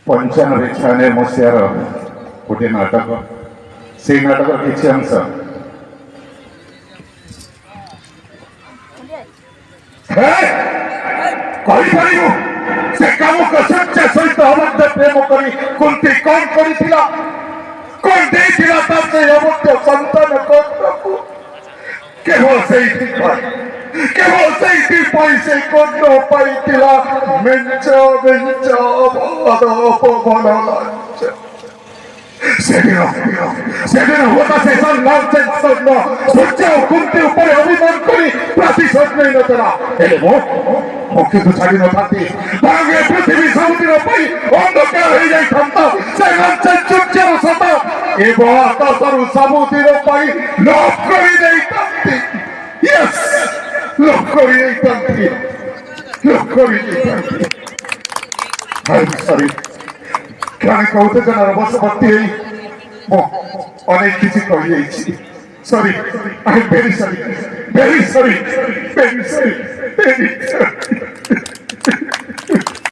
95 ମସିହାର ଗୋଟିଏ ନାଟକ। ସେଇ ନାଟକର କିଛି ଅଂଶ କହିପାରିବୁ? ସେ କାମକୁ ସୂର୍ଯ୍ୟ ସହିତ ଅବଦ୍ଧ ପ୍ରେମ କରି କୁନ୍ତି କଣ କରିଥିଲା, କଣ ଦେଇଥିଲା ତା ସେଇ ଅବଦ୍ଧ ସନ୍ତାନ କର୍ଣ୍ଣକୁ? କେବଳ ସେଇଥିପାଇଁ ସେ କର୍ଣ୍ଣ ପାଇଥିଲା ମେଞ୍ଚ ମେଞ୍ଚ ଅବାଧ ଅପମାନ ଲାଞ୍ଚ। সেদিন হতা সে লাঞ্চের জন্য সূর্য ও কুন্তি উপরে অভিমান করি প্রতিশোধ নেই নতরা এলে মুখে তো ছাড়ি নথাନ୍ତି ভাঙে পৃথিবী সমুদ্র পাই অন্ধকার হয়ে যাই থামত সে লাঞ্চের সূর্যের সত এবং আকাশରୁ সমুদ্র পাই লোভ କରି ଦେଇଥାନ୍ତି। ইয়েস, লোভ କରି ଦେଇଥାନ୍ତି। I'm sorry. Kani kହୁते जनार बसवर्ती है मो अनेक किसी कही जाइछि। Sorry, I am very sorry.